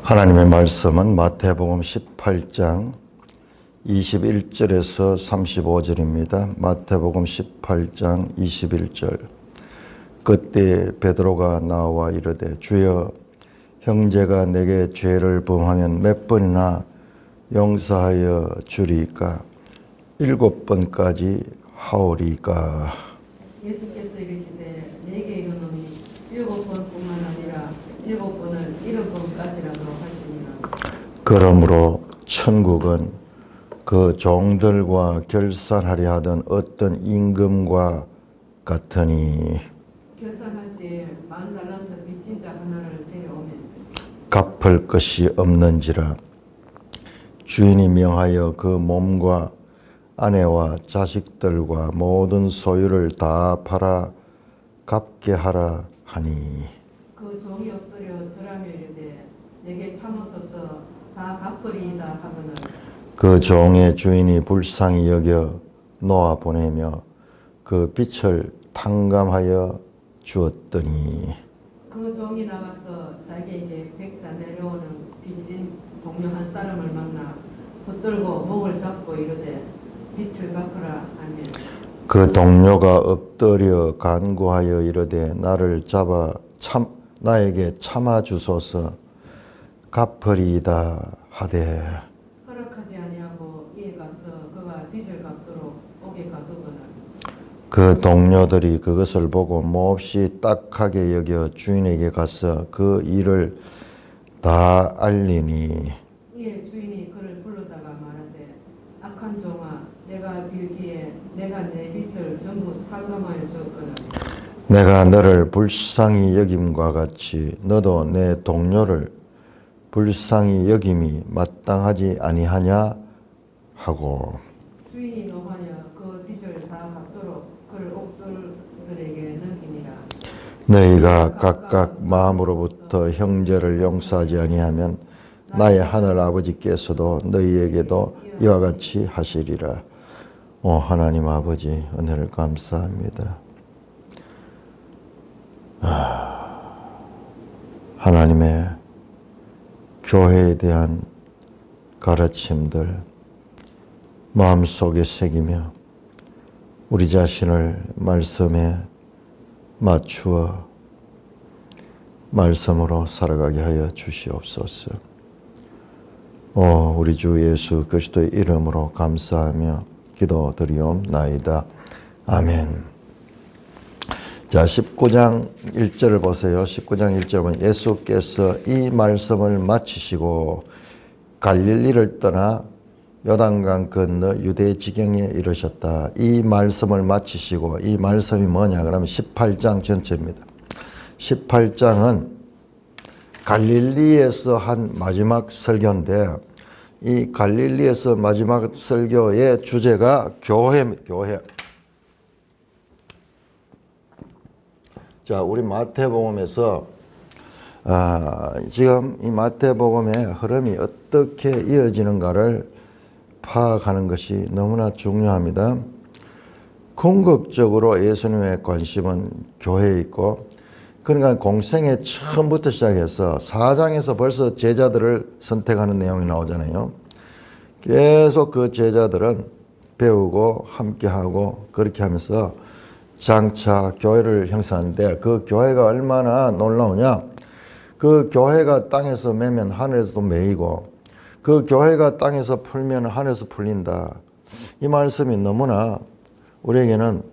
하나님의 말씀은 마태복음 18장 21절에서 35절입니다. 마태복음 18장 21절. 그때 베드로가 나와 이르되 주여, 형제가 내게 죄를 범하면 몇 번이나 용서하여 주리이까? 7번까지 하오리이까? 예수께서 이르시되 내게 이르노니 7번뿐만 아니라 7번을 7번까지라도 할지니라. 그러므로 천국은 그 종들과 결산하려 하던 어떤 임금과 같으니 결산할 때에 10,000달란트 빚진 자 하나를 데려오면 갚을 것이 없는지라. 주인이 명하여 그 몸과 아내와 자식들과 모든 소유를 다 팔아 갚게 하라 하니 그 종이 엎드려 절하며 이르되 내게 참으소서 다 갚으리이다 하거늘 그 종의 주인이 불쌍히 여겨 놓아 보내며 그 빚을 탕감하여 주었더니 그 종이 나가서 자기에게 백다 내려오는 빚진 동료 한 사람을 만나 붙들고 목을 잡고 이르되 빚을 갚으라 하며 그 동료가 엎드려 간구하여 이르되 나를 잡아 나에게 참아 주소서 갚으리이다 하되 허락하지 아니하고 이에 가서 그가 빚을 갚도록 옥에 가두거늘 그 동료들이 그것을 보고 몹시 딱하게 여겨 주인에게 가서 그 일을 다 알리니 이에 주인이 그를 불러다가 말하되 악한 종아 내가 빌기에 내가 내 빚을 전부 탕감하여 주었거늘 내가 너를 불쌍히 여김과 같이 너도 내 동료를 불쌍히 여김이 마땅하지 아니하냐 하고 주인이 노하여 그 빚을 다 갚도록 그를 옥졸들에게 넘기니라. 너희가 각각 마음으로부터 형제를 용서하지 아니하면 나의 하늘 아버지께서도 너희에게도 이와 같이 하시리라. 하나님 아버지, 은혜를 감사합니다. 하나님의 교회에 대한 가르침들 마음속에 새기며 우리 자신을 말씀에 맞추어 말씀으로 살아가게 하여 주시옵소서. 우리 주 예수 그리스도의 이름으로 감사하며 기도드리옵나이다. 아멘. 자, 19장 1절을 보세요. 19장 1절 보면 예수께서 이 말씀을 마치시고 갈릴리를 떠나 요단강 건너 유대 지경에 이르셨다. 이 말씀을 마치시고, 이 말씀이 뭐냐 그러면 18장 전체입니다. 18장은 갈릴리에서 한 마지막 설교인데 이 갈릴리에서 마지막 설교의 주제가 교회입니다. 교회. 자, 우리 마태복음에서 지금 이 마태복음의 흐름이 어떻게 이어지는가를 파악하는 것이 너무나 중요합니다. 궁극적으로 예수님의 관심은 교회에 있고, 그러니까 공생의 처음부터 시작해서 4장에서 벌써 제자들을 선택하는 내용이 나오잖아요. 계속 그 제자들은 배우고 함께하고 그렇게 하면서 장차 교회를 형성하는데 그 교회가 얼마나 놀라우냐. 그 교회가 땅에서 매면 하늘에서도 매이고 그 교회가 땅에서 풀면 하늘에서 풀린다. 이 말씀이 너무나 우리에게는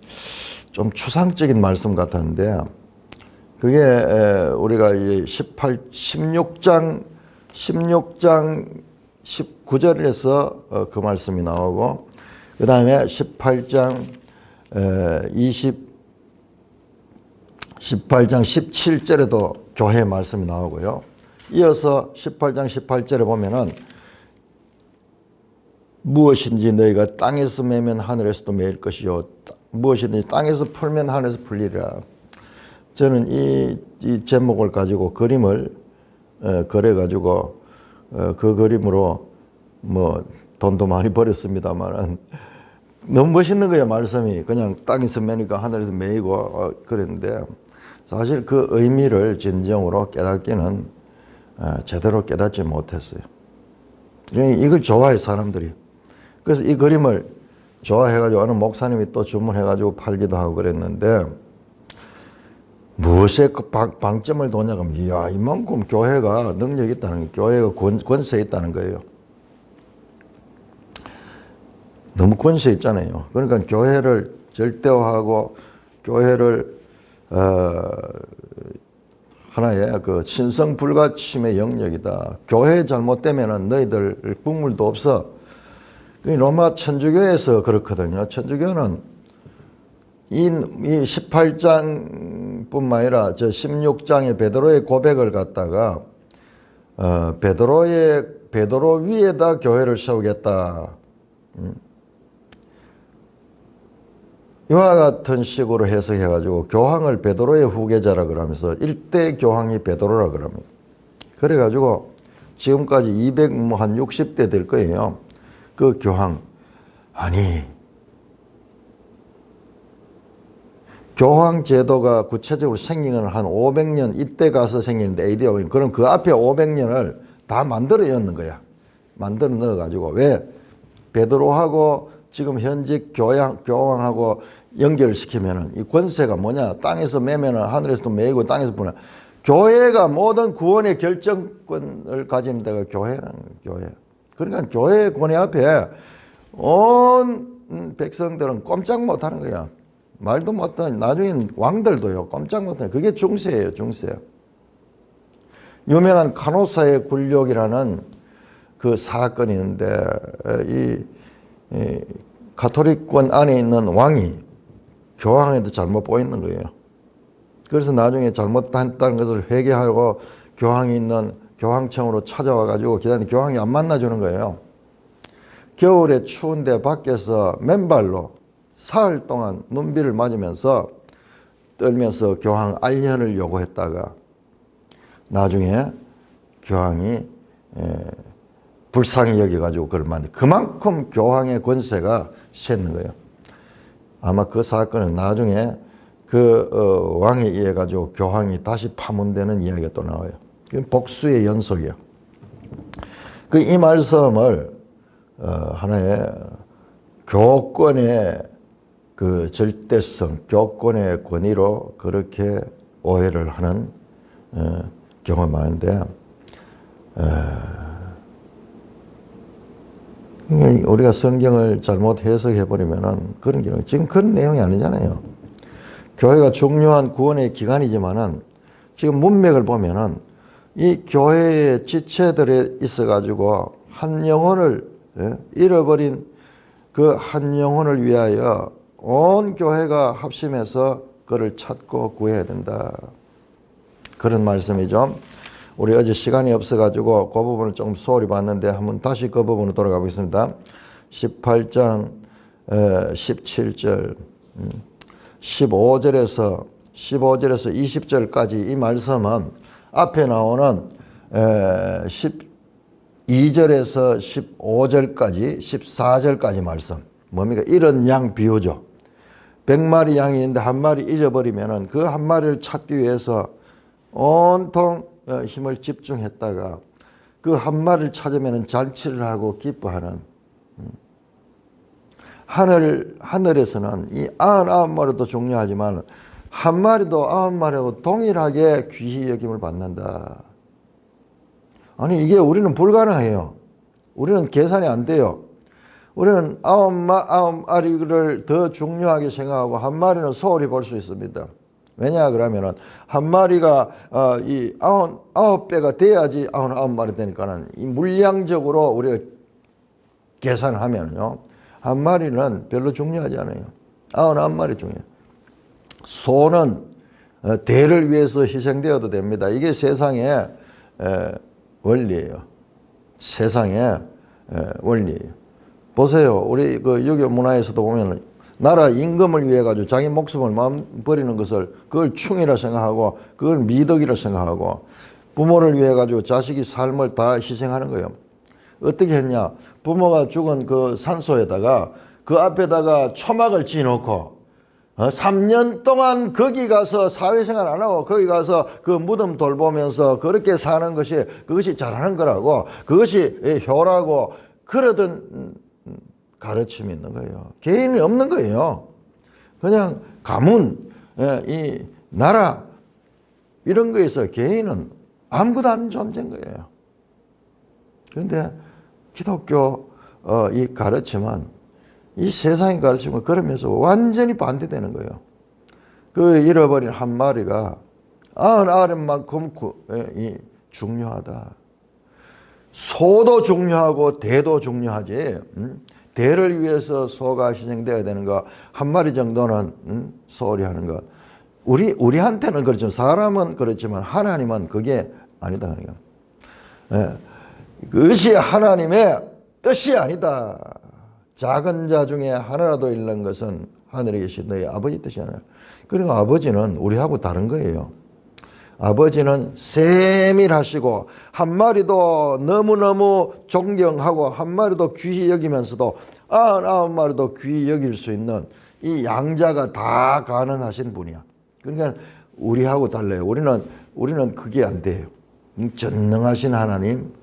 좀 추상적인 말씀 같았는데 그게 우리가 이제 16장 19절에서 그 말씀이 나오고 그 다음에 18장 17절에도 교회 말씀이 나오고요. 이어서 18장 18절에 보면은 무엇인지 너희가 땅에서 매면 하늘에서도 매일 것이요 무엇이든지 땅에서 풀면 하늘에서 풀리리라. 저는 이 제목을 가지고 그림을 그려가지고 그 그림으로 뭐 돈도 많이 벌었습니다만 너무 멋있는 거예요. 말씀이 그냥 땅에서 매니까 하늘에서 매이고 그랬는데 사실 그 의미를 진정으로 깨닫기는 제대로 깨닫지 못했어요. 이걸 좋아해 사람들이. 그래서 이 그림을 좋아해가지고 어느 목사님이 또 주문해가지고 팔기도 하고 그랬는데 무엇에 그 방점을 뒀냐고 하면 이야 이만큼 교회가 능력이 있다는 거예요. 교회가 권세 있다는 거예요. 너무 권세 있잖아요. 그러니까 교회를 절대화하고 교회를 하나의 그 신성불가침의 영역이다. 교회 잘못되면은 너희들 국물도 없어. 로마 천주교에서 그렇거든요. 천주교는 이 18장뿐만 아니라 저 16장의 베드로의 고백을 갖다가 베드로 위에다 교회를 세우겠다. 이와 같은 식으로 해석해가지고 교황을 베드로의 후계자라 그러면서 일대 교황이 베드로라 그럽니다. 그래가지고 지금까지 260대 될 거예요. 그 교황. 아니 교황 제도가 구체적으로 생긴 건 한 500년 이때 가서 생기는데 AD 500년. 그럼 그 앞에 500년을 다 만들어 였는 거야. 만들어 넣어가지고. 왜? 베드로하고 지금 현직 교황하고 연결을 시키면은 이 권세가 뭐냐? 땅에서 매면은 하늘에서도 매이고 땅에서 부나. 교회가 모든 구원의 결정권을 가지는 데가 교회라는 거예요. 교회. 그러니까 교회 권위 앞에 온 백성들은 꼼짝 못 하는 거야. 말도 못하는, 나중에는 왕들도요, 꼼짝 못하는, 그게 중세예요, 중세. 유명한 카노사의 굴욕이라는 그 사건이 있는데, 이 가톨릭권 안에 있는 왕이 교황에도 잘못 보이는 거예요. 그래서 나중에 잘못했다는 것을 회개하고 교황이 있는 교황청으로 찾아와가지고 기다리는 교황이 안 만나주는 거예요. 겨울에 추운데 밖에서 맨발로 사흘 동안 눈비를 맞으면서 떨면서 교황 알련을 요구했다가 나중에 교황이 불쌍히 여겨가지고 그걸 만든 그만큼 교황의 권세가 셌는 거예요. 아마 그 사건은 나중에 그 왕에 의해 가지고 교황이 다시 파문되는 이야기가 또 나와요. 이건 복수의 연속이에요. 그 이 말씀을 하나의 교권의 그 절대성, 교권의 권위로 그렇게 오해를 하는 경우가 많은데, 우리가 성경을 잘못 해석해버리면은 그런 경우, 지금 그런 내용이 아니잖아요. 교회가 중요한 구원의 기관이지만은 지금 문맥을 보면은 이 교회의 지체들에 있어가지고 한 영혼을 잃어버린 그 한 영혼을 위하여 온 교회가 합심해서 그를 찾고 구해야 된다. 그런 말씀이죠. 우리 어제 시간이 없어가지고 그 부분을 조금 소홀히 봤는데 한번 다시 그 부분으로 돌아가 보겠습니다. 18장 17절 15절에서 20절까지 이 말씀은 앞에 나오는 12절에서 15절까지 14절까지 말씀 뭡니까? 이런 양 비유죠. 100마리 양이 있는데 한 마리 잊어버리면은 그 한 마리를 찾기 위해서 온통 힘을 집중했다가 그 한 마리를 찾으면은 잔치를 하고 기뻐하는 하늘에서는 이 99마리도 중요하지만 한 마리도 99마리하고 동일하게 귀히 여김을 받는다. 아니 이게 우리는 불가능해요. 우리는 계산이 안 돼요. 우리는 99마리를 더 중요하게 생각하고 한 마리는 소홀히 볼 수 있습니다. 왜냐 그러면은 한 마리가 이 99배가 돼야지 99마리 되니까는 이 물량적으로 우리가 계산을 하면요 한 마리는 별로 중요하지 않아요. 99마리 중요해요. 소는 대를 위해서 희생되어도 됩니다. 이게 세상의 원리예요. 세상의 원리예요. 보세요. 우리 그 유교 문화에서도 보면 나라 임금을 위해 가지고 자기 목숨을 마음 버리는 것을 그걸 충이라 생각하고 그걸 미덕이라 생각하고 부모를 위해 가지고 자식이 삶을 다 희생하는 거예요. 어떻게 했냐? 부모가 죽은 그 산소에다가 그 앞에다가 초막을 지어놓고 3년 동안 거기 가서 사회생활 안 하고 거기 가서 그 무덤 돌보면서 그렇게 사는 것이 그것이 잘하는 거라고, 그것이 효라고 그러던 가르침이 있는 거예요. 개인이 없는 거예요. 그냥 가문, 이 나라 이런 거에서 개인은 아무것도 아닌 존재인 거예요. 그런데 기독교 이 가르침은, 이 세상의 가르침은 그러면서 완전히 반대되는 거예요. 그 잃어버린 한 마리가 99만큼 중요하다. 소도 중요하고 대도 중요하지. 대를 위해서 소가 희생되어야 되는 거, 한 마리 정도는 소홀히 하는 것. 우리한테는 그렇지만, 사람은 그렇지만 하나님은 그게 아니다. 그것이 하나님의 뜻이 아니다. 작은 자 중에 하나라도 잃는 것은 하늘에 계신 너희 아버지 뜻이 아니라. 그리고 아버지는 우리하고 다른 거예요. 아버지는 세밀하시고 한 마리도 너무너무 존경하고 한 마리도 귀히 여기면서도 99마리도 귀히 여길 수 있는 이 양자가 다 가능하신 분이야. 그러니까 우리하고 달라요. 우리는 그게 안 돼요. 전능하신 하나님,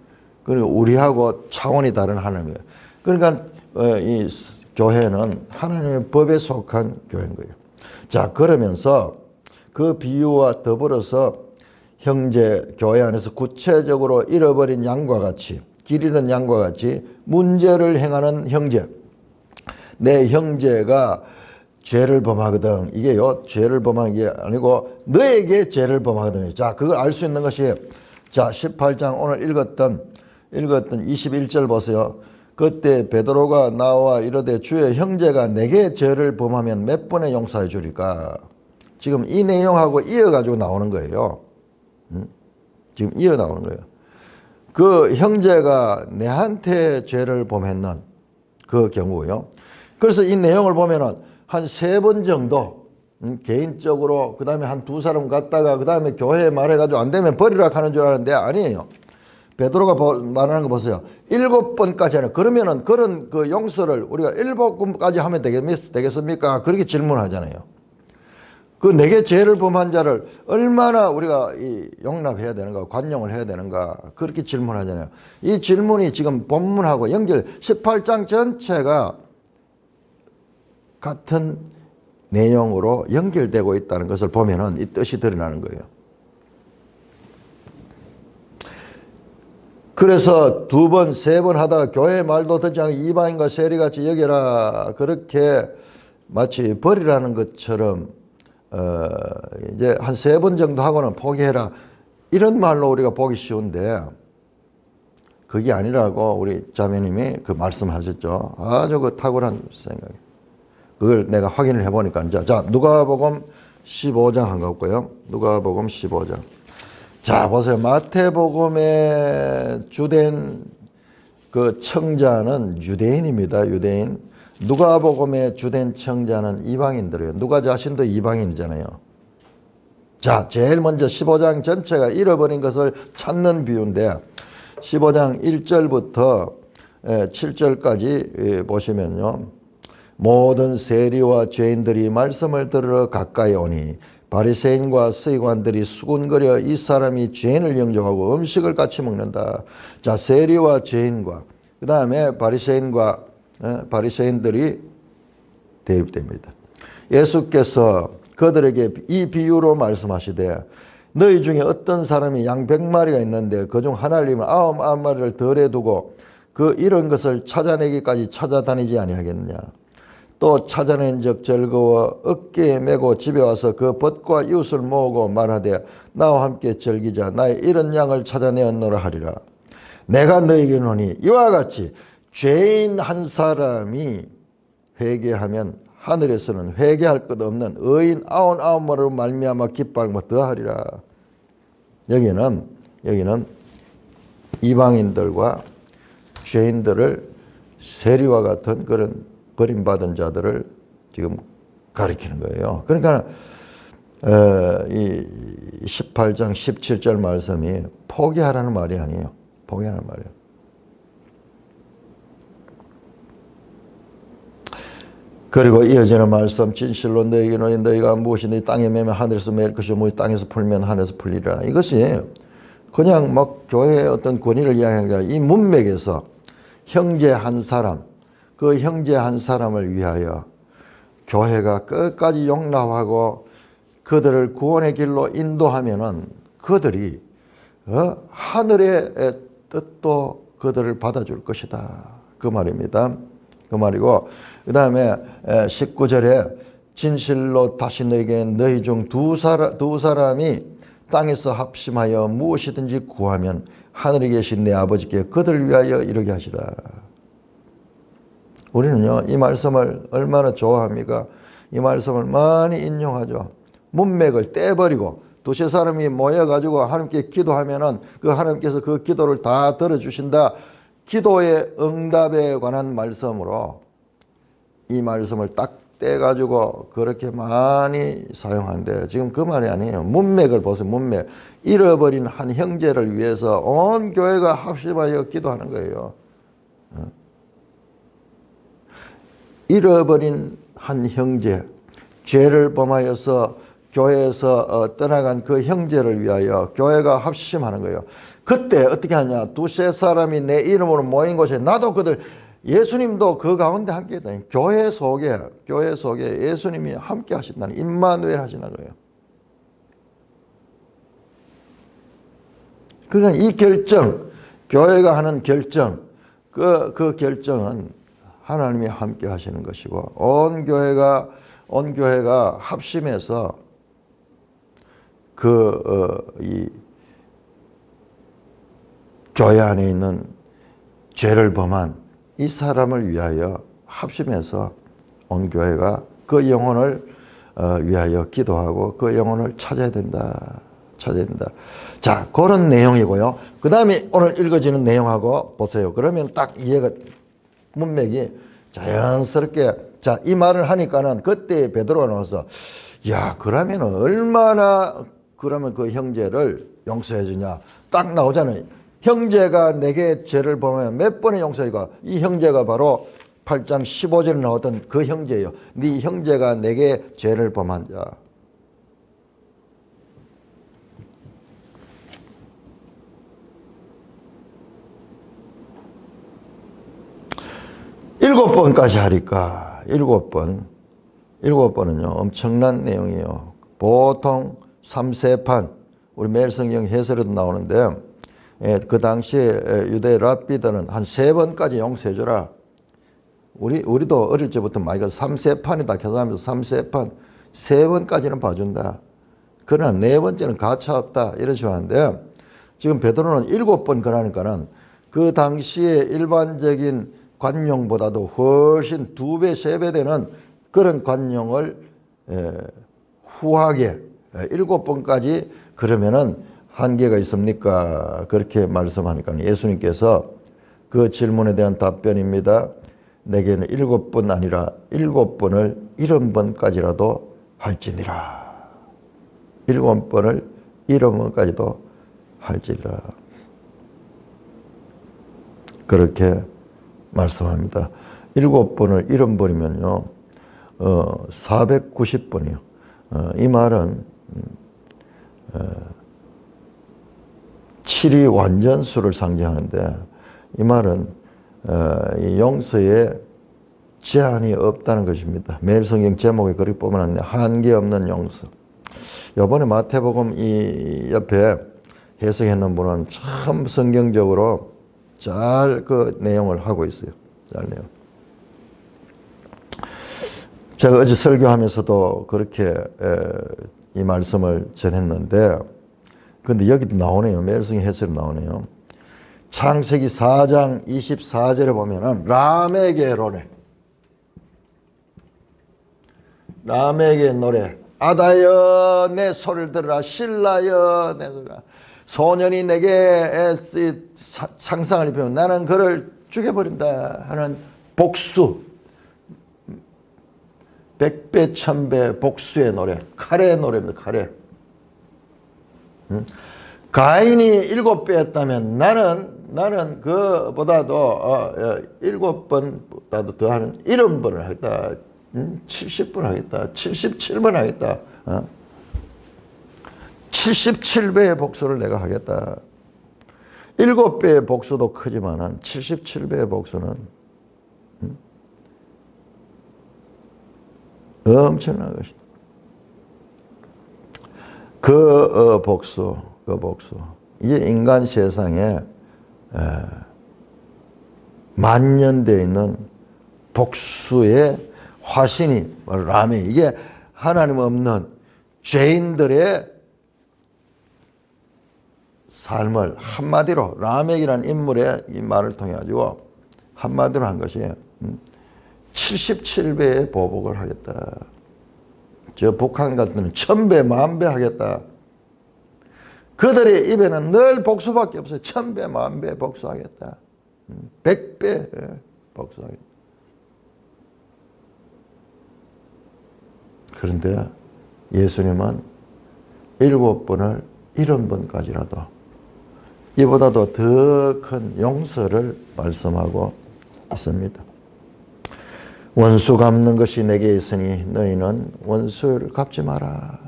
그리고 우리하고 차원이 다른 하나님이에요. 그러니까 이 교회는 하나님의 법에 속한 교회인 거예요. 자, 그러면서 그 비유와 더불어서 형제 교회 안에서 구체적으로 잃어버린 양과 같이, 길 잃은 양과 같이 문제를 행하는 형제, 내 형제가 죄를 범하거든. 이게요, 죄를 범하는 게 아니고 너에게 죄를 범하거든요. 자, 그걸 알 수 있는 것이, 자, 18장 오늘 읽었던 21절 보세요. 그때 베드로가 나와 이르되 주의 형제가 내게 죄를 범하면 몇 번에 용서해 주리까? 지금 이 내용하고 이어가지고 나오는 거예요. 지금 이어 나오는 거예요. 그 형제가 내한테 죄를 범했는 그 경우요. 그래서 이 내용을 보면은 한 3번 정도 개인적으로, 그 다음에 한 2사람 갔다가 그 다음에 교회에 말해가지고 안 되면 버리라 하는 줄 알았는데 아니에요. 베드로가 말하는 거 보세요. 7번까지 하는, 그러면은 그런 그 용서를 우리가 7번까지 하면 되겠습니까? 그렇게 질문하잖아요. 그 내게 죄를 범한 자를 얼마나 우리가 용납해야 되는가, 관용을 해야 되는가, 그렇게 질문하잖아요. 이 질문이 지금 본문하고 18장 전체가 같은 내용으로 연결되고 있다는 것을 보면은 이 뜻이 드러나는 거예요. 그래서 2번, 3번 하다가 교회 말도 듣지 않고 이방인과 세리같이 여겨라, 그렇게 마치 버리라는 것처럼 이제 한 3번 정도 하고는 포기해라, 이런 말로 우리가 보기 쉬운데 그게 아니라고 우리 자매님이 그 말씀하셨죠. 아주 그 탁월한 생각이에요. 그걸 내가 확인을 해보니까, 자, 누가복음 15장 한 거 없고요. 누가복음 15장. 자, 보세요. 마태복음의 주된 그 청자는 유대인입니다. 유대인. 누가복음의 주된 청자는 이방인들이에요. 누가 자신도 이방인이잖아요. 자, 제일 먼저 15장 전체가 잃어버린 것을 찾는 비유인데 15장 1절부터 7절까지 보시면요. 모든 세리와 죄인들이 말씀을 들으러 가까이 오니 바리새인과 서기관들이 수군거려 이 사람이 죄인을 영접하고 음식을 같이 먹는다. 자, 세리와 죄인과 그 다음에 바리새인들이 대립됩니다. 예수께서 그들에게 이 비유로 말씀하시되 너희 중에 어떤 사람이 양 100마리가 있는데 그중 하나를 잃으면 99마리를 덜에 두고 그 잃은 것을 찾아내기까지 찾아다니지 아니하겠느냐. 또 찾아낸 적 즐거워 어깨에 메고 집에 와서 그 벗과 이웃을 모으고 말하되 나와 함께 즐기자. 나의 잃은 양을 찾아내었노라 하리라. 내가 너에게 이르노니 이와 같이 죄인 한 사람이 회개하면 하늘에서는 회개할 것 없는 의인 99마리로 말미암아 기뻐하는 것 더하리라. 여기는 이방인들과 죄인들을 세리와 같은 그런 버림받은 자들을 지금 가리키는 거예요. 그러니까 이 18장 17절 말씀이 포기하라는 말이 아니에요. 포기하라는 말이에요. 그리고 이어지는 말씀, 진실로 너희에게 이르노니 너희가 무엇이 네 땅에 매면 하늘에서 매일 것이요 무엇이 땅에서 풀면 하늘에서 풀리라. 이것이 그냥 막 교회의 어떤 권위를 이야기하는 게 아니라 이 문맥에서 형제 한 사람, 그 형제 한 사람을 위하여 교회가 끝까지 용납하고 그들을 구원의 길로 인도하면은 그들이 하늘의 뜻도 그들을 받아줄 것이다. 그 말입니다. 그 말이고, 그 다음에 19절에 진실로 다시 너에게 너희 중 두 사람이 땅에서 합심하여 무엇이든지 구하면 하늘에 계신 내 아버지께 그들을 위하여 이루게 하시라. 우리는요, 이 말씀을 얼마나 좋아합니까? 이 말씀을 많이 인용하죠. 문맥을 떼버리고 두세 사람이 모여가지고 하나님께 기도하면은 그 하나님께서 그 기도를 다 들어주신다. 기도의 응답에 관한 말씀으로 이 말씀을 딱 떼가지고 그렇게 많이 사용하는데 지금 그 말이 아니에요. 문맥을 보세요. 문맥. 잃어버린 한 형제를 위해서 온 교회가 합심하여 기도하는 거예요. 잃어버린 한 형제, 죄를 범하여서 교회에서 떠나간 그 형제를 위하여 교회가 합심하는 거예요. 그때 어떻게 하냐? 두세 사람이 내 이름으로 모인 곳에 나도 그들, 예수님도 그 가운데 함께 했다니. 교회 속에 예수님이 함께 하신다는, 임마누엘 하시는 거예요. 그러니까 이 결정, 교회가 하는 결정, 그 결정은 하나님이 함께 하시는 것이고, 온 교회가 합심해서 이 교회 안에 있는 죄를 범한 이 사람을 위하여 합심해서 온 교회가 그 영혼을 위하여 기도하고 그 영혼을 찾아야 된다. 자, 그런 내용이고요. 그 다음에 오늘 읽어지는 내용하고 보세요. 그러면 딱 이해가, 문맥이 자연스럽게, 자, 이 말을 하니까는 그때 베드로가 나와서, 야, 그러면 얼마나 그러면 그 형제를 용서해 주냐. 딱 나오잖아요. 형제가 내게 죄를 범하면 몇 번의 용서해가, 이 형제가 바로 8장 15절에 나왔던 그 형제예요. 네 형제가 내게 죄를 범한 자. 일곱 번까지 하니까 일곱 번은요 엄청난 내용이에요. 보통 3세판, 우리 매일 성경 해설에도 나오는데, 그 당시에 유대 랍비들은 한 3번까지 용서해 주라. 우리도 어릴 적부터 많이 가서 3세판이다 계산하면서 3세판 3번까지는 봐준다. 그러나 4번째는 가차 없다 이러셔 하는데, 지금 베드로는 7번 그러니까는 그 당시에 일반적인 관용보다도 훨씬 2배, 3배 되는 그런 관용을 후하게 7번까지 그러면은 한계가 있습니까? 그렇게 말씀하니까 예수님께서 그 질문에 대한 답변입니다. 내게는 7번 아니라 7번을 70번까지라도 할지니라. 7번을 70번까지도 할지니라. 그렇게 말씀합니다. 7번을 70번이면요 490번이요. 이 말은 7이 완전수를 상징하는데, 이 말은 이 용서에 제한이 없다는 것입니다. 매일 성경 제목에 그렇게 뽑아놨네. 한계 없는 용서. 이번에 마태복음 이 옆에 해석했는 분은 참 성경적으로 잘 그 내용을 하고 있어요. 잘 내용. 제가 어제 설교하면서도 그렇게 이 말씀을 전했는데, 근데 여기도 나오네요. 매일성경 해설이 나오네요. 창세기 4장 24절에 보면은 라멕의 노래. 아다여 내 소리를 들으라. 실라여 내 소리라. 소년이 내게 상상을 입히면 나는 그를 죽여버린다 하는 복수, 백배 천배 복수의 노래, 칼의 노래입니다. 칼의. 가인이 7배였다면 나는 그보다도 7번보다도 더하는 70번을 했다. 70번 하겠다. 77번 하겠다. 77배의 복수를 내가 하겠다. 7배의 복수도 크지만은 77배의 복수는 엄청난 것이다. 그 복수. 이게 인간 세상에 만연되어 있는 복수의 화신이 바로 라메. 이게 하나님 없는 죄인들의 삶을 한마디로 라멕이라는 인물의 이 말을 통해 가지고 한마디로 한 것이 77배의 보복을 하겠다. 저 북한 같은 경우는 1000배, 10,000배 하겠다. 그들의 입에는 늘 복수밖에 없어요. 1000배, 10,000배 복수하겠다. 100배 복수하겠다. 그런데 예수님은 7번을 70번까지라도 이보다도 더 큰 용서를 말씀하고 있습니다. 원수 갚는 것이 내게 있으니 너희는 원수를 갚지 마라.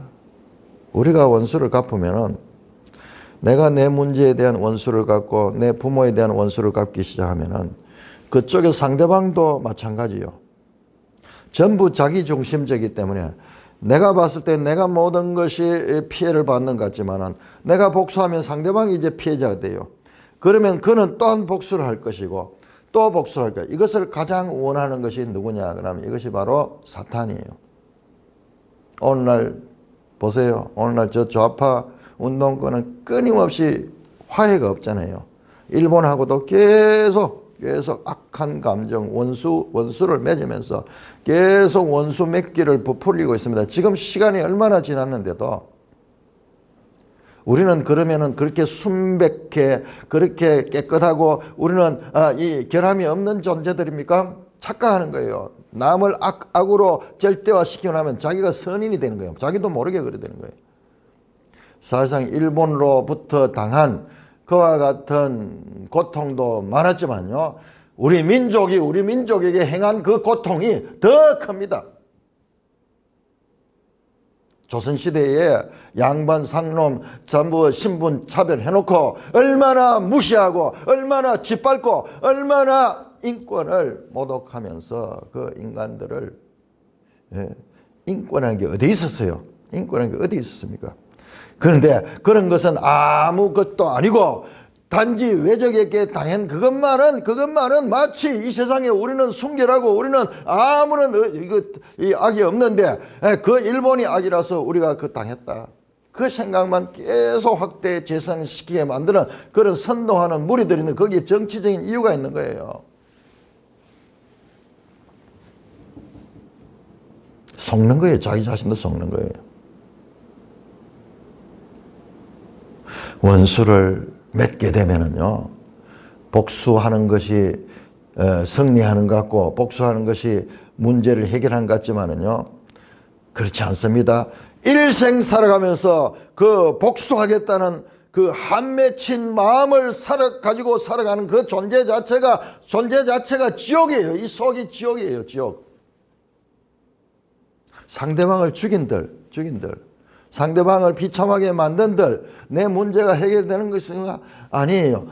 우리가 원수를 갚으면은 내가 내 문제에 대한 원수를 갚고 내 부모에 대한 원수를 갚기 시작하면은 그쪽의 상대방도 마찬가지요. 전부 자기 중심적이기 때문에 내가 봤을 때 내가 모든 것이 피해를 받는 것 같지만은 내가 복수하면 상대방이 이제 피해자가 돼요. 그러면 그는 또한 복수를 할 것이고 또 복수를 할 거예요. 이것을 가장 원하는 것이 누구냐? 그러면 이것이 바로 사탄이에요. 오늘날 보세요. 오늘날 저 좌파 운동권은 끊임없이 화해가 없잖아요. 일본하고도 계속 악한 감정, 원수를 맺으면서 계속 원수 맺기를 부풀리고 있습니다. 지금 시간이 얼마나 지났는데도 우리는 그러면은 그렇게 순백해, 그렇게 깨끗하고 우리는 이 결함이 없는 존재들입니까? 착각하는 거예요. 남을 악으로 절대화시키고 나면 자기가 선인이 되는 거예요. 자기도 모르게 그래 되는 거예요. 사실상 일본으로부터 당한 그와 같은 고통도 많았지만요. 우리 민족에게 행한 그 고통이 더 큽니다. 조선시대에 양반, 상놈, 전부 신분 차별해놓고 얼마나 무시하고 얼마나 짓밟고 얼마나 인권을 모독하면서 그 인간들을 인권이라는 게 어디 있었어요? 인권이라는 게 어디 있었습니까? 그런데 그런 것은 아무것도 아니고 단지 외적에게 당한 그것만은 마치 이 세상에 우리는 순결하고 우리는 아무런 이 악이 없는데 그 일본이 악이라서 우리가 그 당했다. 그 생각만 계속 확대 재산시키게 만드는 그런 선동하는 무리들이 있는 거기에 정치적인 이유가 있는 거예요. 속는 거예요. 자기 자신도 속는 거예요. 원수를 맺게 되면은요, 복수하는 것이 승리하는 것 같고 복수하는 것이 문제를 해결하는 것 같지만은요, 그렇지 않습니다. 일생 살아가면서 그 복수하겠다는 그 한 맺힌 마음을 가지고 살아가는 그 존재 자체가 지옥이에요. 이 속이 지옥이에요. 지옥. 상대방을 죽인들 상대방을 비참하게 만든들 내 문제가 해결되는 것은 아니에요.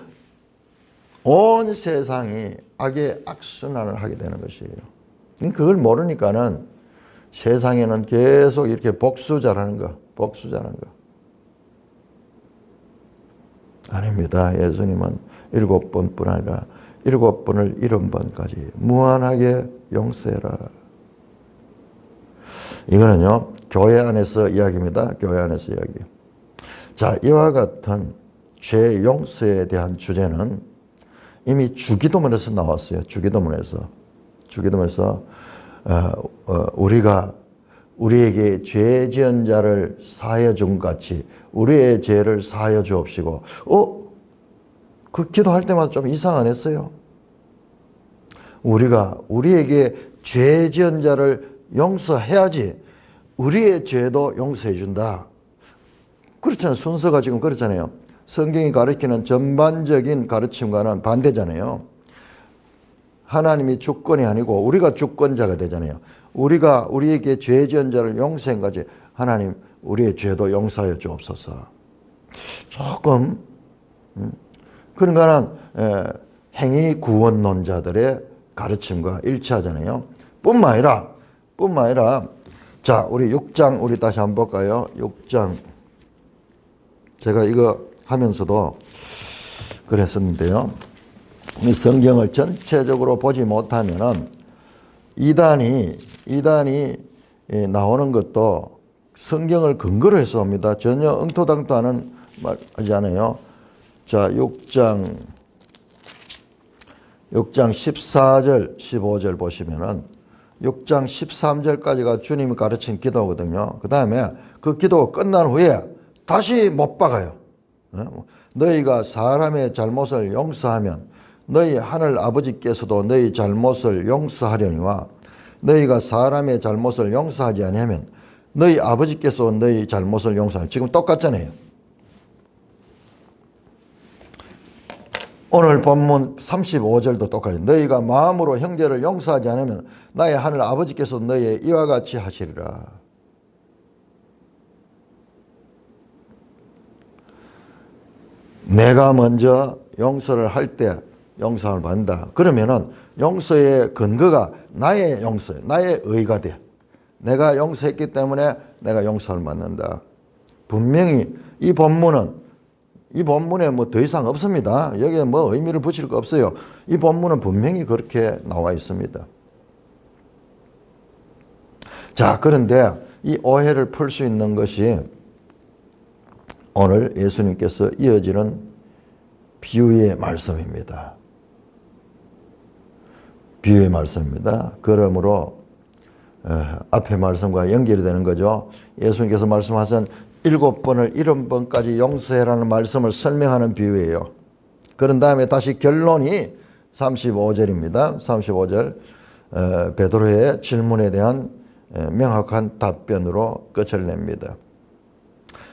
온 세상이 악의 악순환을 하게 되는 것이에요. 그걸 모르니까는 세상에는 계속 이렇게 복수자라는 거. 아닙니다. 예수님은 7번뿐 아니라 7번을 70번까지 무한하게 용서해라. 이거는요, 교회 안에서 이야기입니다. 교회 안에서 이야기. 자, 이와 같은 죄 용서에 대한 주제는 이미 주기도문에서 나왔어요. 주기도문에서 우리가 우리에게 죄 지은 자를 사하여 준 같이 우리의 죄를 사하여 주옵시고. 그 기도할 때마다 좀 이상 안 했어요? 우리가 우리에게 죄 지은 자를 용서해야지 우리의 죄도 용서해 준다. 그렇잖아요. 순서가 지금 그렇잖아요. 성경이 가르치는 전반적인 가르침과는 반대잖아요. 하나님이 주권이 아니고 우리가 주권자가 되잖아요. 우리가 우리에게 죄 지은 자를 용서한 것이 하나님 우리의 죄도 용서하여 주옵소서. 조금 그러니까는 행위 구원론자들의 가르침과 일치하잖아요. 뿐만 아니라 자 우리 6장 우리 다시 한번 볼까요? 6장 제가 이거 하면서도 그랬었는데요. 이 성경을 전체적으로 보지 못하면은 이단이 나오는 것도 성경을 근거로 해서 옵니다. 전혀 엉토당토하는 말 하지 않아요. 자, 6장 14절, 15절 보시면은 6장 13절까지가 주님이 가르친 기도거든요. 그 다음에 그 기도가 끝난 후에 다시 못 박아요. 너희가 사람의 잘못을 용서하면 너희 하늘 아버지께서도 너희 잘못을 용서하려니와 너희가 사람의 잘못을 용서하지 아니하면 너희 아버지께서 너희 잘못을 용서하면 지금 똑같잖아요. 오늘 본문 35절도 똑같아요. 너희가 마음으로 형제를 용서하지 않으면 나의 하늘 아버지께서 너희의 이와 같이 하시리라. 내가 먼저 용서를 할 때 용서를 받는다. 그러면은 용서의 근거가 나의 용서, 나의 의가 돼. 내가 용서했기 때문에 내가 용서를 받는다. 분명히 이 본문에 뭐 더 이상 없습니다. 여기에 뭐 의미를 붙일 거 없어요. 이 본문은 분명히 그렇게 나와 있습니다. 자, 그런데 이 오해를 풀 수 있는 것이 오늘 예수님께서 이어지는 비유의 말씀입니다. 비유의 말씀입니다. 그러므로 앞의 말씀과 연결이 되는 거죠. 예수님께서 말씀하신 7번을 70번까지 용서해라는 말씀을 설명하는 비유예요. 그런 다음에 다시 결론이 35절입니다. 35절 베드로의 질문에 대한 명확한 답변으로 끝을 냅니다.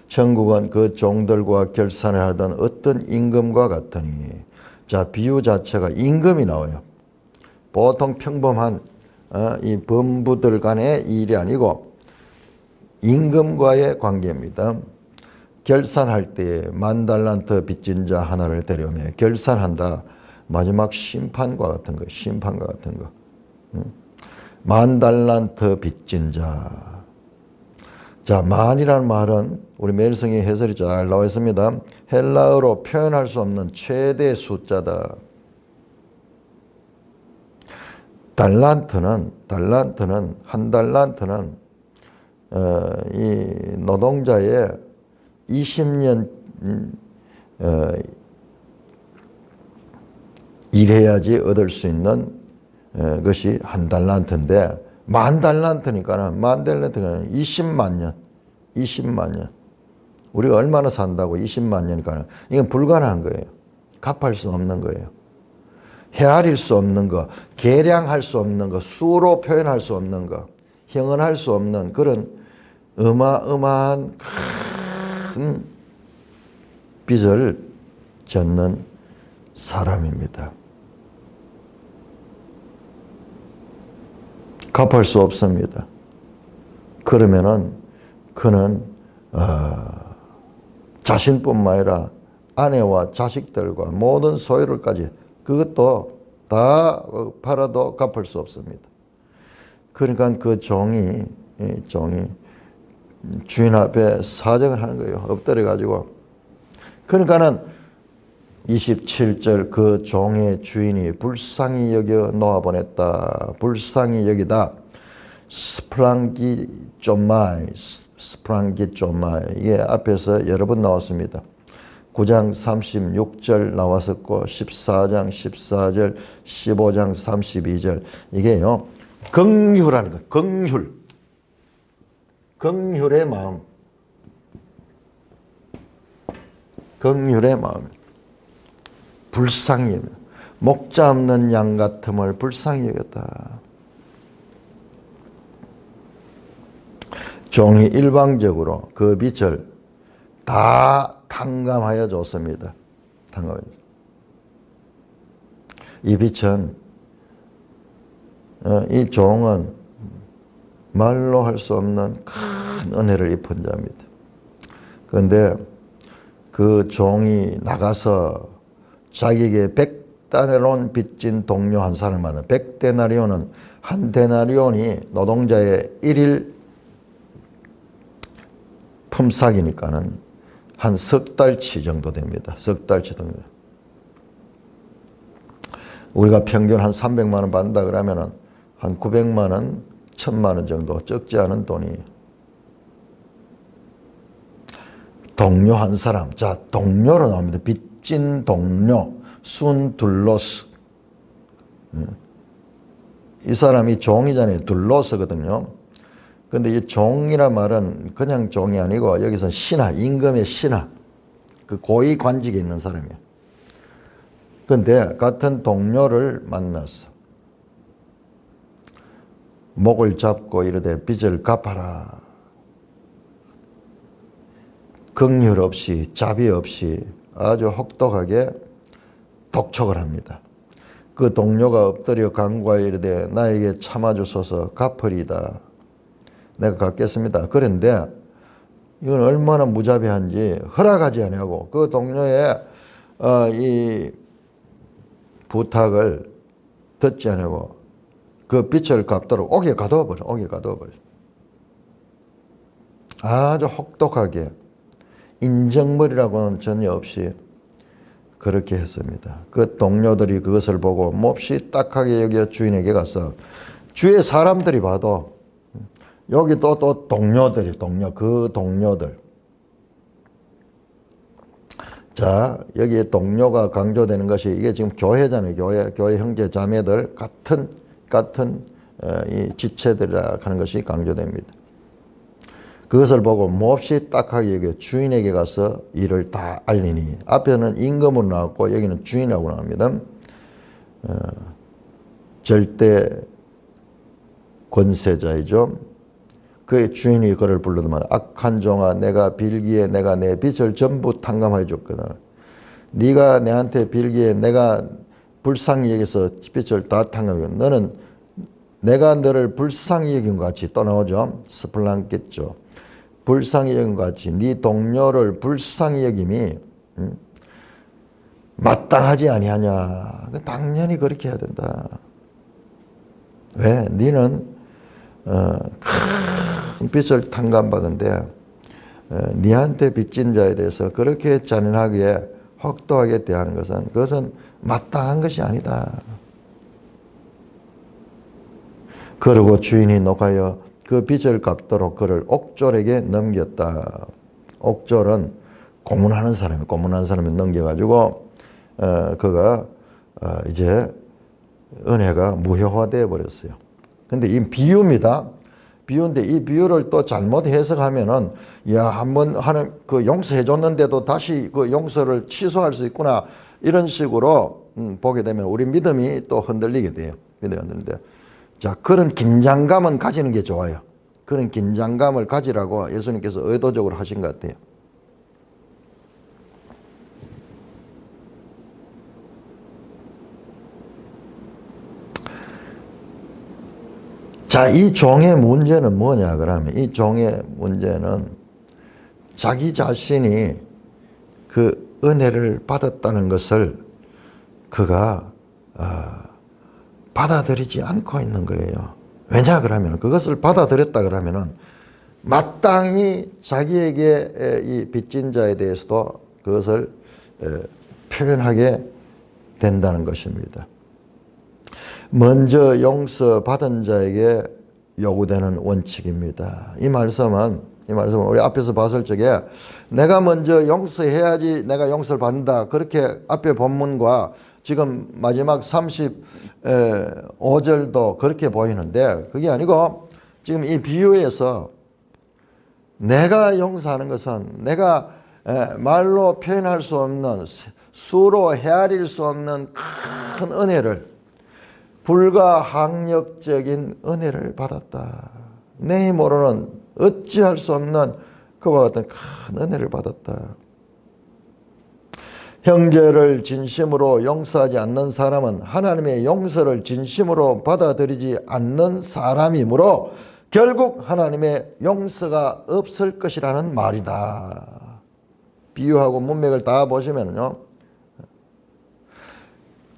천국은 그 종들과 결산을 하던 어떤 임금과 같으니. 자, 비유 자체가 임금이 나와요. 보통 평범한 이 범부들 간의 일이 아니고 임금과의 관계입니다. 결산할 때 10,000달란트 빚진 자 하나를 데려오며 결산한다. 마지막 심판과 같은 거, 심판과 같은 거. 10,000달란트 빚진 자. 자, 만이라는 말은 우리 멜성의 해설이 잘 나와 있습니다. 헬라어로 표현할 수 없는 최대 숫자다. 한 달란트는 이 노동자의 20년 일해야지 얻을 수 있는 것이 한 달란트인데 10,000달란트니까는 20만 년. 우리가 얼마나 산다고 20만 년이니까는 이건 불가능한 거예요. 갚을 수 없는 거예요. 헤아릴 수 없는 거, 계량할 수 없는 거, 수로 표현할 수 없는 거, 형언할 수 없는 그런 어마어마한 큰 빚을 졌는 사람입니다. 갚을 수 없습니다. 그러면은 그는 자신뿐만 아니라 아내와 자식들과 모든 소유를까지 그것도 다 팔아도 갚을 수 없습니다. 그러니까 그 종이 주인 앞에 사정을 하는 거예요. 엎드려 가지고. 그러니까는 27절 그 종의 주인이 불쌍히 여겨 놓아보냈다. 불쌍히 여기다. 스프랑기쪼마이 이게 앞에서 여러 번 나왔습니다. 9장 36절 나왔었고 14장 14절 15장 32절 이게요 긍휼하는 거. 긍휼의 마음. 긍휼의 마음. 불쌍히 목자 없는 양 같음을 불쌍히 여겼다. 종이 일방적으로 그 빚을 다 탕감하여 줬습니다. 이 빚은 이 종은 말로 할 수 없는 큰 은혜를 입은 자입니다. 그런데 그 종이 나가서 자기에게 100데나리온 빚진 동료 한 사람을 만나. 100데나리온은 한 데나리온이 노동자의 1일 품삯이니까는 한 석 달치 정도 됩니다. 석 달치 됩니다. 우리가 평균 한 300만 원 받는다 그러면은 한 900만 원, 1000만 원 정도 적지 않은 돈이. 동료 한 사람. 자, 동료로 나옵니다. 빚진 동료. 순둘로스. 이 사람이 종이잖아요. 둘로스거든요. 근데 이 종이란 말은 그냥 종이 아니고 여기서 신하, 임금의 신하. 그 고위 관직에 있는 사람이에요. 근데 같은 동료를 만났어. 목을 잡고 이르되 빚을 갚아라. 긍휼 없이 자비 없이 아주 혹독하게 독촉을 합니다. 그 동료가 엎드려 간구하여 이르되 나에게 참아주소서 갚으리이다. 내가 갚겠습니다. 그런데 이건 얼마나 무자비한지 허락하지 아니하고 그 동료의 이 부탁을 듣지 아니하고 그 빚을 갚도록 옥에 가둬버려. 옥에 가둬버려. 아주 혹독하게 인정머리라고는 전혀 없이 그렇게 했습니다. 그 동료들이 그것을 보고 몹시 딱하게 여겨 주인에게 가서 주의 사람들이 봐도 여기 또 동료들이 그 동료들. 자, 여기에 동료가 강조되는 것이 이게 지금 교회잖아요. 교회 형제 자매들 같은 이 지체들이라 하는 것이 강조됩니다. 그것을 보고 몹시 딱하게 여겨 주인에게 가서 이를 다 알리니. 앞에는 임금으로 나왔고 여기는 주인이라고 나옵니다. 절대 권세자이죠. 그의 주인이 그를 불러더만 악한 종아 내가 빌기에 내가 내 빚을 전부 탕감하여 줬거든. 네가 내한테 빌기에 내가 불쌍히 여기서 빚을 다 탕감하여 너는 내가 너를 불쌍히 여긴 것 같이 또 나오죠. 스플랑겠죠. 불쌍히 여긴 것 같이 네 동료를 불쌍히 여김이 마땅하지 아니하냐. 당연히 그렇게 해야 된다. 왜? 너는 큰 빚을 탕감받은데 네한테 빚진 자에 대해서 그렇게 잔인하게 혹독하게 대하는 것은 그것은 마땅한 것이 아니다. 그러고 주인이 녹하여 그 빚을 갚도록 그를 옥졸에게 넘겼다. 옥졸은 고문하는 사람이 넘겨가지고 그가 이제 은혜가 무효화되어 버렸어요. 근데 이 비유입니다. 비유인데 이 비유를 또 잘못 해석하면은 야, 한번 하는 그 용서해 줬는데도 다시 그 용서를 취소할 수 있구나 이런 식으로 보게 되면 우리 믿음이 또 흔들리게 돼요. 믿음이 흔들리는데 자, 그런 긴장감은 가지는 게 좋아요. 그런 긴장감을 가지라고 예수님께서 의도적으로 하신 것 같아요. 자, 이 종의 문제는 뭐냐 그러면 이 종의 문제는 자기 자신이 그 은혜를 받았다는 것을 그가 받아들이지 않고 있는 거예요. 왜냐 그러면 그것을 받아들였다 그러면은 마땅히 자기에게 이 빚진 자에 대해서도 그것을 표현하게 된다는 것입니다. 먼저 용서받은 자에게 요구되는 원칙입니다. 이 말씀은 우리 앞에서 봤을 적에 내가 먼저 용서해야지 내가 용서를 받는다. 그렇게 앞에 본문과 지금 마지막 35절도 그렇게 보이는데 그게 아니고 지금 이 비유에서 내가 용서하는 것은 내가 말로 표현할 수 없는 수로 헤아릴 수 없는 큰 은혜를 불가항력적인 은혜를 받았다. 내 힘으로는 어찌할 수 없는 그와 같은 큰 은혜를 받았다. 형제를 진심으로 용서하지 않는 사람은 하나님의 용서를 진심으로 받아들이지 않는 사람이므로 결국 하나님의 용서가 없을 것이라는 말이다. 비유하고 문맥을 다 보시면요,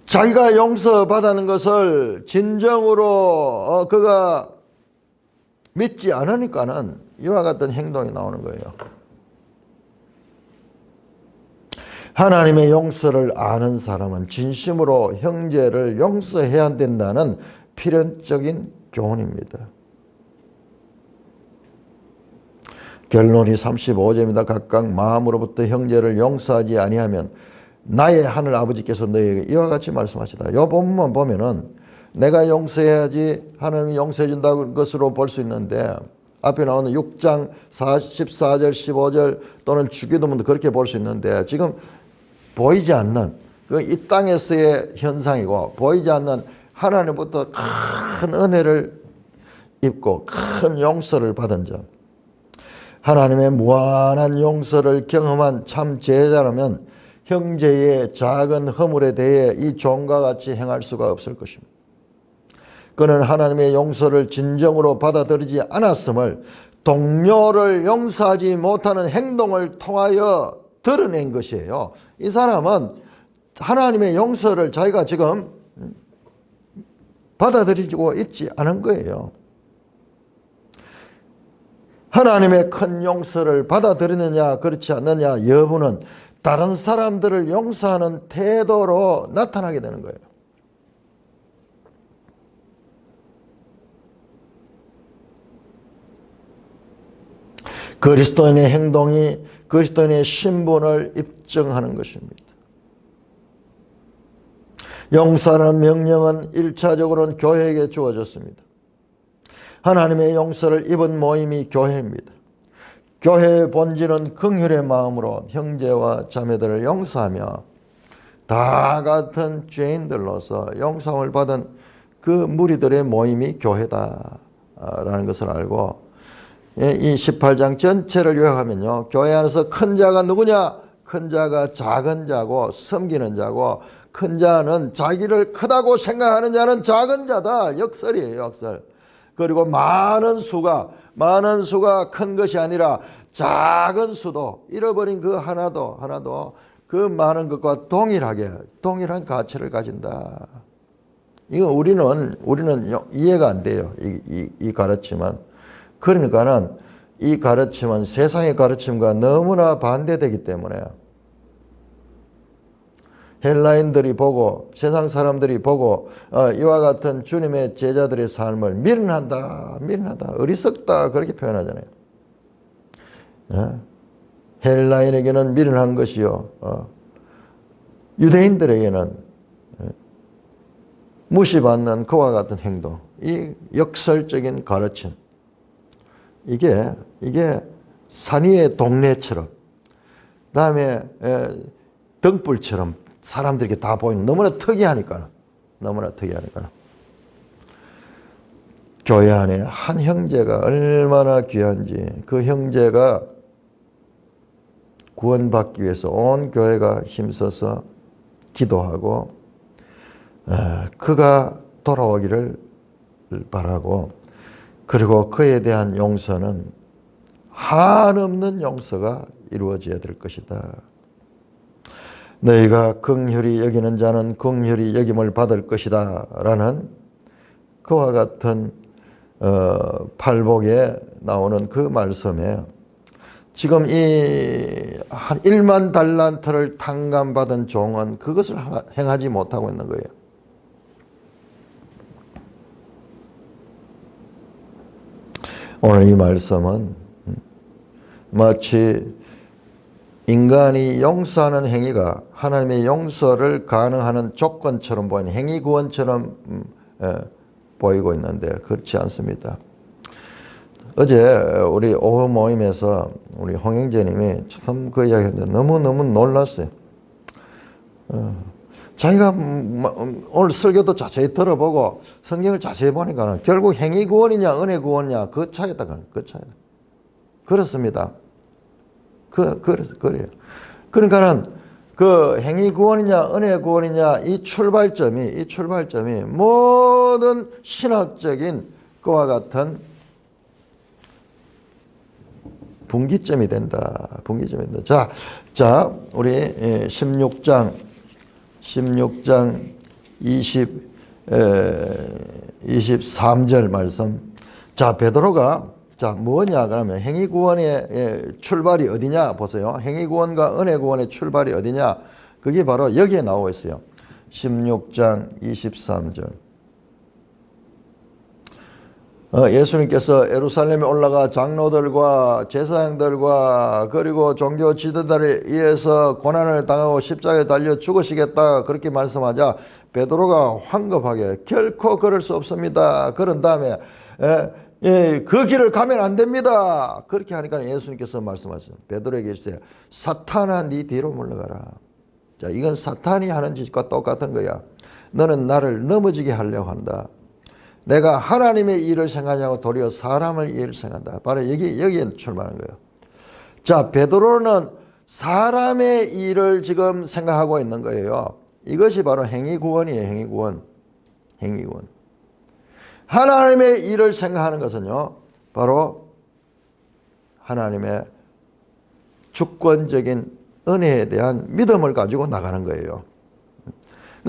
자기가 용서받는 것을 진정으로 그가 믿지 않으니까는 이와 같은 행동이 나오는 거예요. 하나님의 용서를 아는 사람은 진심으로 형제를 용서해야 된다는 필연적인 교훈입니다. 결론이 35절입니다. 각각 마음으로부터 형제를 용서하지 아니하면 나의 하늘 아버지께서 너희에게 이와 같이 말씀하시다. 이 본문만 보면은 내가 용서해야지 하나님이 용서해 준다는 것으로 볼 수 있는데, 앞에 나오는 6장 14절 15절 또는 주기도문도 그렇게 볼 수 있는데, 지금 보이지 않는 이 땅에서의 현상이고 보이지 않는 하나님부터 큰 은혜를 입고 큰 용서를 받은 자, 하나님의 무한한 용서를 경험한 참 제자라면 형제의 작은 허물에 대해 이 종과 같이 행할 수가 없을 것입니다. 그는 하나님의 용서를 진정으로 받아들이지 않았음을 동료를 용서하지 못하는 행동을 통하여 드러낸 것이에요. 이 사람은 하나님의 용서를 자기가 지금 받아들이고 있지 않은 거예요. 하나님의 큰 용서를 받아들이느냐 그렇지 않느냐 여부는 다른 사람들을 용서하는 태도로 나타나게 되는 거예요. 그리스도인의 행동이 그리스도인의 신분을 입증하는 것입니다. 용서하는 명령은 1차적으로는 교회에게 주어졌습니다. 하나님의 용서를 입은 모임이 교회입니다. 교회의 본질은 긍휼의 마음으로 형제와 자매들을 용서하며 다 같은 죄인들로서 용서함을 받은 그 무리들의 모임이 교회다라는 것을 알고, 이 18장 전체를 요약하면요, 교회 안에서 큰 자가 누구냐? 큰 자가 작은 자고 섬기는 자고, 큰 자는 자기를 크다고 생각하는 자는 작은 자다. 역설이에요, 역설. 그리고 많은 수가 큰 것이 아니라 작은 수도 잃어버린 그 하나도 그 많은 것과 동일한 가치를 가진다. 이거 우리는 이해가 안 돼요. 이 가르침은. 그러니까는 이 가르침은 세상의 가르침과 너무나 반대되기 때문에 헬라인들이 보고 세상 사람들이 보고 이와 같은 주님의 제자들의 삶을 미련하다 어리석다 그렇게 표현하잖아요. 헬라인에게는 미련한 것이요, 유대인들에게는 무시받는 그와 같은 행동, 이 역설적인 가르침, 이게 산 위의 동네처럼, 다음에 등불처럼 사람들에게 다 보이는, 너무나 특이하니까 교회 안에 한 형제가 얼마나 귀한지, 그 형제가 구원받기 위해서 온 교회가 힘써서 기도하고 그가 돌아오기를 바라고, 그리고 그에 대한 용서는 한없는 용서가 이루어져야 될 것이다. 너희가 긍휼히 여기는 자는 긍휼히 여김을 받을 것이다 라는 그와 같은 팔복에 나오는 그 말씀에 지금 이 1만 달란트를 탕감받은 종은 그것을 행하지 못하고 있는 거예요. 오늘 이 말씀은 마치 인간이 용서하는 행위가 하나님의 용서를 가능하는 조건처럼 보이는 행위구원처럼 보이고 있는데 그렇지 않습니다. 어제 우리 오후 모임에서 우리 홍영재님이 참 그 이야기했는데 너무너무 놀랐어요. 자기가 오늘 설교도 자세히 들어보고 성경을 자세히 보니까 결국 행위구원이냐 은혜구원이냐 그 차이다. 그렇습니다. 그래요. 그러니까는 그 행위구원이냐 은혜구원이냐 이 출발점이 모든 신학적인 그와 같은 분기점이 된다. 분기점이 된다. 자, 우리 16장 23절 말씀. 자, 베드로가 뭐냐 그러면 행위구원의 출발이 어디냐 보세요. 행위구원과 은혜구원의 출발이 어디냐. 그게 바로 여기에 나오고 있어요. 16장 23절. 예수님께서 예루살렘에 올라가 장로들과 제사장들과 그리고 종교 지도자들에 의해서 고난을 당하고 십자가에 달려 죽으시겠다 그렇게 말씀하자 베드로가 황급하게 결코 그럴 수 없습니다. 그런 다음에 그 길을 가면 안 됩니다. 그렇게 하니까 예수님께서 말씀하셨어요. 베드로에게 이르시되 사탄아 네 뒤로 물러가라. 자, 이건 사탄이 하는 짓과 똑같은 거야. 너는 나를 넘어지게 하려고 한다. 내가 하나님의 일을 생각하냐고 도리어 사람의 일을 생각한다. 바로 여기에 출발하는 거예요. 자, 베드로는 사람의 일을 지금 생각하고 있는 거예요. 이것이 바로 행위구원이에요. 행위구원. 하나님의 일을 생각하는 것은요, 바로 하나님의 주권적인 은혜에 대한 믿음을 가지고 나가는 거예요.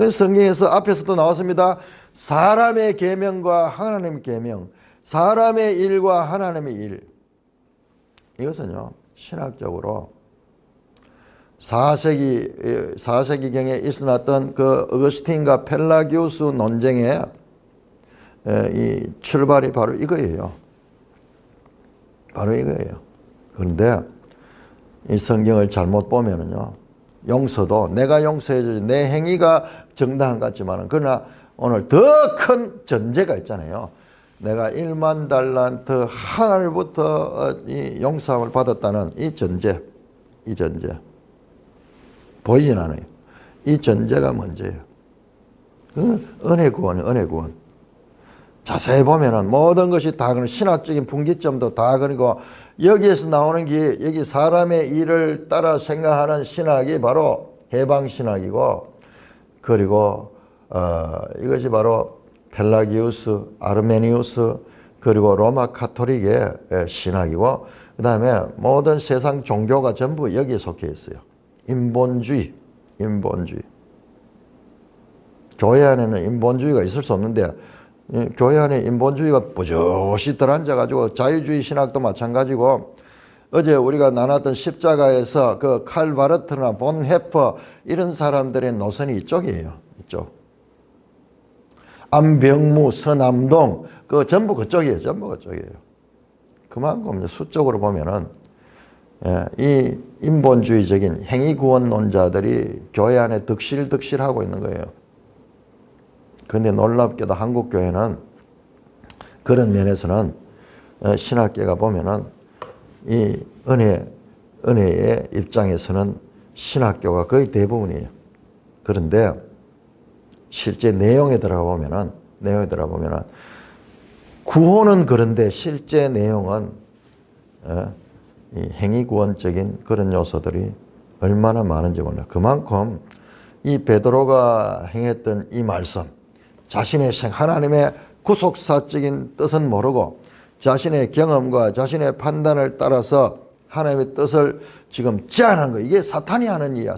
성경에서 앞에서도 나왔습니다. 사람의 계명과 하나님의 계명, 사람의 일과 하나님의 일. 이것은요, 신학적으로 4세기경에 있었던 그 어거스틴과 펠라기우스 논쟁의 이 출발이 바로 이거예요. 바로 이거예요. 그런데 이 성경을 잘못 보면은요, 용서도 내가 용서해주지 내 행위가 정당한 것 같지만은 그러나 오늘 더 큰 전제가 있잖아요. 내가 1만 달란트 하늘부터 이 용서함을 받았다는 이 전제 보이진 않아요. 이 전제가 문제예요. 은혜 구원. 자세히 보면은 모든 것이 다 그런 신학적인 분기점도 다 그리고 여기에서 나오는 게 여기 사람의 일을 따라 생각하는 신학이 바로 해방 신학이고 그리고 이것이 바로 펠라기우스, 아르메니우스 그리고 로마 카톨릭의 신학이고 그 다음에 모든 세상 종교가 전부 여기에 속해 있어요. 인본주의. 교회 안에는 인본주의가 있을 수 없는데 교회 안에 인본주의가 부젓이 들어앉아가지고 자유주의 신학도 마찬가지고 어제 우리가 나눴던 십자가에서 그 칼바르트나 본 헤퍼 이런 사람들의 노선이 이쪽이에요. 이쪽. 안병무, 서남동 그 전부 그쪽이에요. 그만큼 수적으로 보면은 이 인본주의적인 행위구원론자들이 교회 안에 득실하고 있는 거예요. 그런데 놀랍게도 한국 교회는 그런 면에서는 신학계가 보면은 이 은혜의 입장에서는 신학교가 거의 대부분이에요. 그런데 실제 내용에 들어가 보면은 구호는 그런데 실제 내용은 이 행위구원적인 그런 요소들이 얼마나 많은지 몰라요. 그만큼 이 베드로가 행했던 이 말씀, 자신의 하나님의 구속사적인 뜻은 모르고 자신의 경험과 자신의 판단을 따라서 하나님의 뜻을 지금 제안한 거예요. 이게 사탄이 하는 일이야.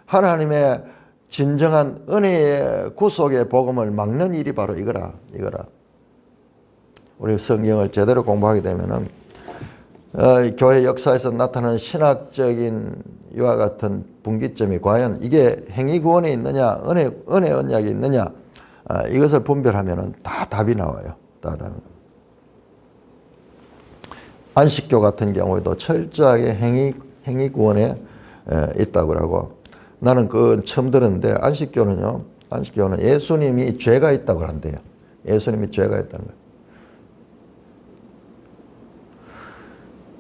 하나님의 진정한 은혜의 구속의 복음을 막는 일이 바로 이거라. 우리 성경을 제대로 공부하게 되면은 교회 역사에서 나타나는 신학적인 이와 같은 분기점이 과연 이게 행위구원에 있느냐, 은혜 언약에 있느냐, 이것을 분별하면은 다 답이 나와요. 안식교 같은 경우에도 철저하게 행위구원에 있다고 하고 나는 그건 처음 들었는데 안식교는 예수님이 죄가 있다고 한대요. 예수님이 죄가 있다는 거예요.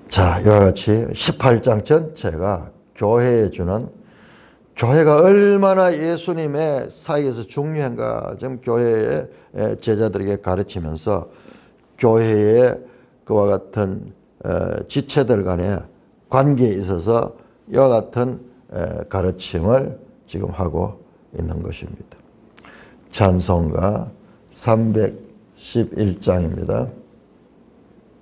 자, 이와 같이 18장 전체가 교회에 주는 교회가 얼마나 예수님의 사이에서 중요한가 좀 교회의 제자들에게 가르치면서 교회의 그와 같은 지체들 간의 관계에 있어서 이와 같은 가르침을 지금 하고 있는 것입니다. 찬송가 311장입니다.